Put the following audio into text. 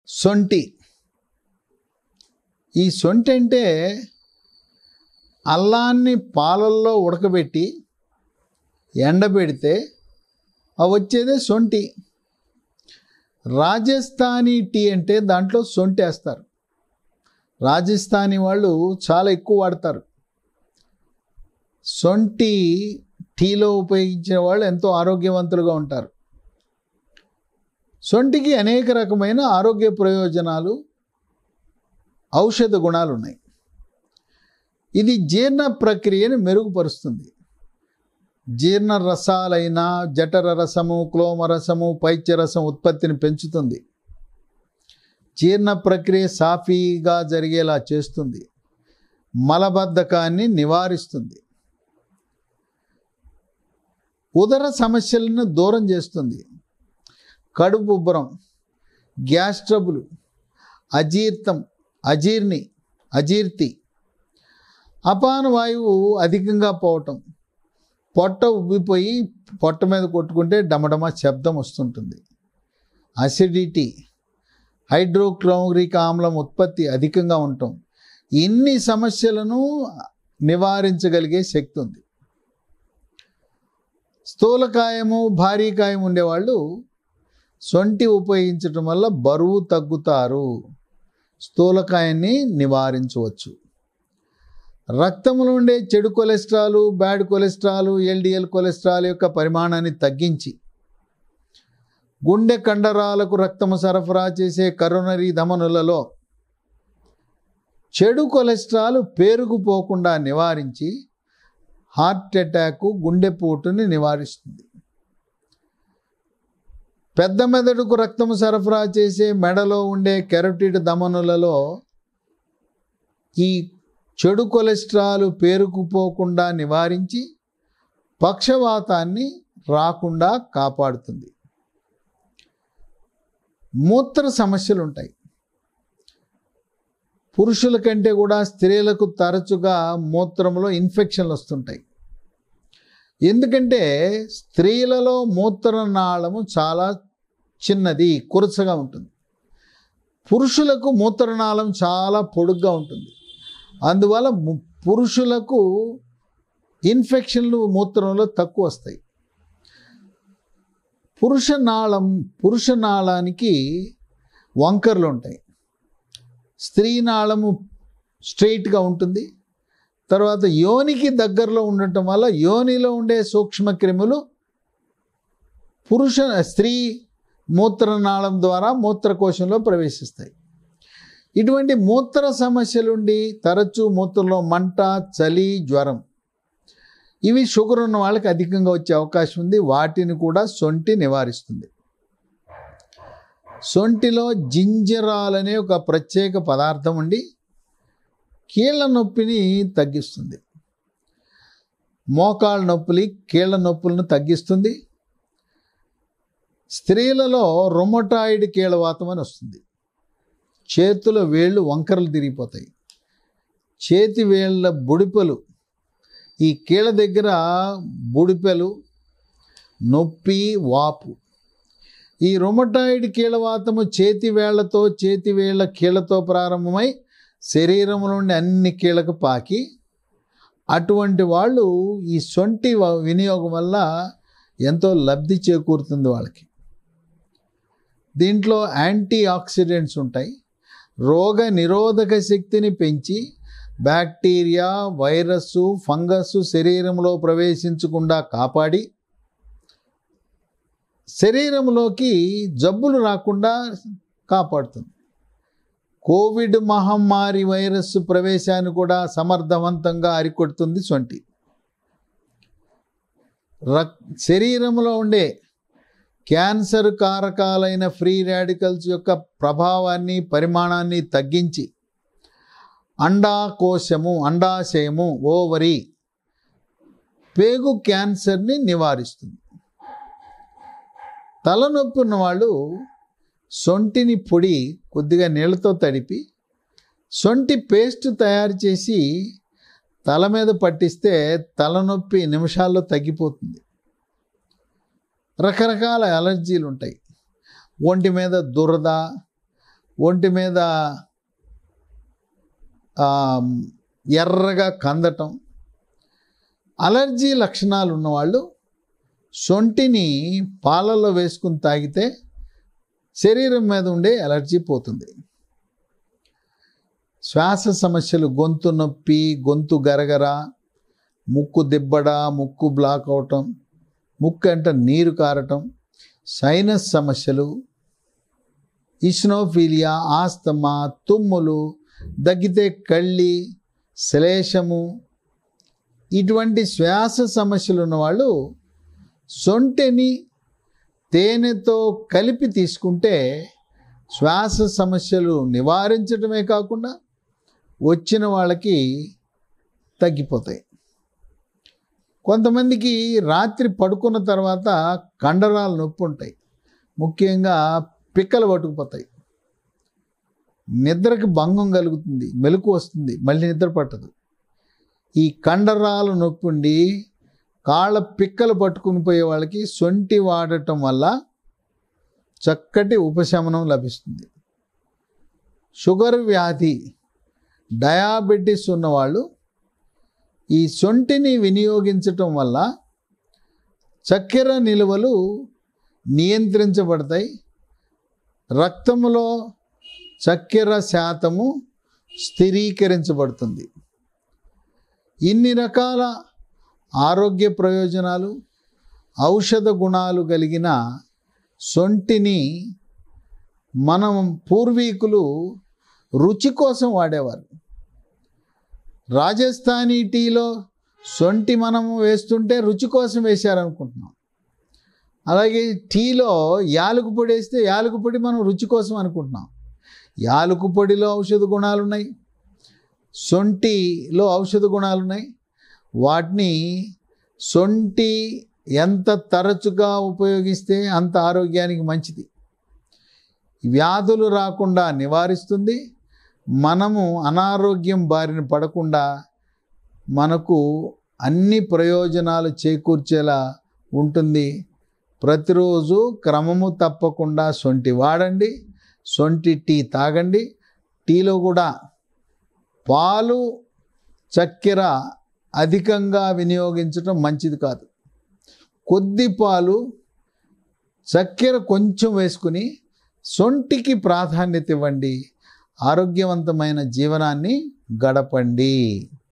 సొంటి. ఈ సొంటి అంటే అల్లాన్ని పాలల్లో ఉడకబెట్టి ఎండబెడితే వచ్చేదే సొంటి. రాజస్థానీ టీ అంటే దాంట్లో సొంటి వేస్తారు. రాజస్థానీ వాళ్ళు చాలా ఎక్కువ వాడతారు. సొంటి టీలో ఉపయోగించే వాళ్ళు ఎంతో ఆరోగ్యవంతులుగా ఉంటారు. సొంటికి అనేక రకమైన ఆరోగ్య ప్రయోజనాలు, ఔషధ గుణాలు ఉన్నాయి. ఇది జీర్ణ ప్రక్రియను మెరుగుపరుస్తుంది. జీర్ణ రసాలైన జఠర రసము, క్లోమ రసము, పైత్యరసం ఉత్పత్తిని పెంచుతుంది. జీర్ణ ప్రక్రియ సాఫీగా జరిగేలా చేస్తుంది. మలబద్ధకాన్ని నివారిస్తుంది. ఉదర సమస్యలను దూరం చేస్తుంది. కడుపు ఉబ్బరం, గ్యాస్ ట్రబుల్, అజీర్తి, అపాన వాయువు అధికంగా పోవటం, పొట్ట ఉబ్బిపోయి పొట్ట మీద కొట్టుకుంటే డమడమ శబ్దం వస్తుంటుంది. అసిడిటీ, హైడ్రోక్లోరిక్ ఆమ్లం ఉత్పత్తి అధికంగా ఉండటం, ఇన్ని సమస్యలను నివారించగలిగే శక్తి ఉంది. స్థూలకాయము, భారీకాయం ఉండేవాళ్ళు సొంటి ఉపయోగించడం వల్ల బరువు తగ్గుతారు. స్థూలకాయాన్ని నివారించవచ్చు. రక్తంలో ఉండే చెడు cholesterol, bad cholesterol, LDL cholesterol యొక్క పరిమాణాన్ని తగ్గించి గుండె కండరాలకు రక్తము సరఫరా చేసే కరోనరీ ధమనులలో చెడు కొలెస్ట్రాల్ పేరుకుపోకుండా నివారించి హార్ట్ అటాక్, గుండెపోటుని నివారిస్తుంది. పెద్ద మెదడుకు రక్తము సరఫరా చేసే మెడలో ఉండే కెరోటిడ్ ధమనులలో ఈ చెడు కొలెస్ట్రాల్ పేరుకుపోకుండా నివారించి పక్షవాతాన్ని రాకుండా కాపాడుతుంది. మూత్ర సమస్యలు ఉంటాయి. పురుషుల కంటే కూడా స్త్రీలకు తరచుగా మూత్రంలో ఇన్ఫెక్షన్లు వస్తుంటాయి. ఎందుకంటే స్త్రీలలో మూత్రనాళము చాలా చిన్నది, కురచగా ఉంటుంది. పురుషులకు మూత్రనాళం చాలా పొడుగ్గా ఉంటుంది. అందువల్ల పురుషులకు ఇన్ఫెక్షన్లు మూత్రంలో తక్కువ వస్తాయి. పురుషనాళానికి వంకర్లు ఉంటాయి. స్త్రీ నాళము స్ట్రైట్గా ఉంటుంది. తర్వాత యోనికి దగ్గరలో ఉండటం వల్ల యోనిలో ఉండే సూక్ష్మక్రిములు స్త్రీ మూత్రనాళం ద్వారా మూత్రకోశంలో ప్రవేశిస్తాయి. ఇటువంటి మూత్ర సమస్యలుండి తరచూ మూత్రంలో మంట, చలి, జ్వరం, ఇవి షుగర్ ఉన్న వాళ్ళకి అధికంగా వచ్చే అవకాశం ఉంది. వాటిని కూడా సొంటి నివారిస్తుంది. సొంటిలో జింజరాల్ అనే ఒక ప్రత్యేక పదార్థం ఉండి కీళ్ళ నొప్పిని తగ్గిస్తుంది. మోకాళ్ళ నొప్పులు, కీళ్ళ నొప్పులను తగ్గిస్తుంది. స్త్రీలలో రొమటాయిడ్ కీళ్ళవాతం అని వస్తుంది. చేతుల వేళ్ళు వంకరలు తిరిగిపోతాయి. చేతి వేళ్ళ బుడిపెలు, ఈ కీళ్ళ దగ్గర బుడిపెలు, నొప్పి, వాపు. ఈ రొమటాయిడ్ కీళ్ళవాతము చేతి వేళ్ల కీళ్ళతో ప్రారంభమై శరీరంలో ఉండే అన్ని కీళ్ళకు పాకి, అటువంటి వాళ్ళు ఈ సొంటి వినియోగం వల్ల ఎంతో లబ్ధి చేకూరుతుంది వాళ్ళకి. దీంట్లో యాంటీ ఆక్సిడెంట్స్ ఉంటాయి. రోగ నిరోధక శక్తిని పెంచి బ్యాక్టీరియా, వైరస్, ఫంగస్ శరీరంలో ప్రవేశించకుండా కాపాడి శరీరంలోకి జబ్బులు రాకుండా కాపాడుతుంది. కోవిడ్ మహమ్మారి వైరస్ ప్రవేశాన్ని కూడా సమర్థవంతంగా అరికొడుతుంది సొంటి. శరీరంలో ఉండే క్యాన్సర్ కారకాలైన ఫ్రీ రాడికల్స్ యొక్క ప్రభావాన్ని, పరిమాణాన్ని తగ్గించి అండాశయము, ఓవరీ, పేగు క్యాన్సర్ని నివారిస్తుంది. తలనొప్పి ఉన్నవాళ్ళు సొంటిని పొడి కొద్దిగా నీళ్ళతో తడిపి సొంటి పేస్ట్ తయారు చేసి తల మీద పట్టిస్తే తలనొప్పి నిమిషాల్లో తగ్గిపోతుంది. రకరకాల అలర్జీలు ఉంటాయి. ఒంటి మీద దురద, ఒంటి మీద ఎర్రగా కందటం, అలర్జీ లక్షణాలు ఉన్నవాళ్ళు సొంటిని పాలల్లో వేసుకుని తాగితే శరీరం మీద ఉండే అలర్జీ పోతుంది. శ్వాస సమస్యలు, గొంతు నొప్పి, గొంతు గరగర, ముక్కు దిబ్బడ, ముక్కు బ్లాక్ అవటం, ముక్కు అంట నీరు కారటం, సైనస్ సమస్యలు, ఇస్నోఫీలియా, ఆస్తమా, తుమ్ములు, దగ్గితే కళ్ళి, శ్లేషము, ఇటువంటి శ్వాస సమస్యలు ఉన్నవాళ్ళు సొంటిని తేనెతో కలిపి తీసుకుంటే శ్వాస సమస్యలు నివారించడమే కాకుండా వచ్చిన వాళ్ళకి తగ్గిపోతాయి. కొంతమందికి రాత్రి పడుకున్న తర్వాత కండరాలు నొప్పి ఉంటాయి, ముఖ్యంగా పిక్కలు పట్టుకుపోతాయి, నిద్రకి భంగం కలుగుతుంది, మెలకు వస్తుంది, మళ్ళీ నిద్ర పట్టదు. ఈ కండరాలు నొప్పి ఉండి కాళ్ళ పిక్కలు పట్టుకుని పోయే వాళ్ళకి సొంటి వాడటం వల్ల చక్కటి ఉపశమనం లభిస్తుంది. షుగర్ వ్యాధి, డయాబెటీస్ ఉన్నవాళ్ళు ఈ సొంటిని వినియోగించటం వల్ల చక్కెర నిల్వలు నియంత్రించబడతాయి, రక్తంలో చక్కెర శాతము స్థిరీకరించబడుతుంది. ఇన్ని రకాల ఆరోగ్య ప్రయోజనాలు, ఔషధ గుణాలు కలిగిన సొంటిని మనం పూర్వీకులు రుచి కోసం వాడేవారు. రాజస్థానీ టీలో సొంటి మనము వేస్తుంటే రుచి కోసం వేశారనుకుంటున్నాం. అలాగే టీలో యాలకుల పొడి వేస్తే యాలకుల పొడి మనం రుచి కోసం అనుకుంటున్నాం. యాలకుల పొడిలో ఔషధ గుణాలు ఉన్నాయి, సొంటిలో ఔషధ గుణాలు ఉన్నాయి. వాటిని సొంటి ఎంత తరచుగా ఉపయోగిస్తే అంత ఆరోగ్యానికి మంచిది, వ్యాధులు రాకుండా నివారిస్తుంది, మనము అనారోగ్యం బారిన పడకుండా మనకు అన్ని ప్రయోజనాలు చేకూర్చేలా ఉంటుంది. ప్రతిరోజు క్రమము తప్పకుండా సొంటి వాడండి, సొంటి టీ తాగండి. టీలో కూడా పాలు, చక్కెర అధికంగా వినియోగించడం మంచిది కాదు. కొద్ది పాలు, చక్కెర కొంచెం వేసుకుని సొంటికి ప్రాధాన్యత ఇవ్వండి. ఆరోగ్యవంతమైన జీవనాన్ని గడపండి.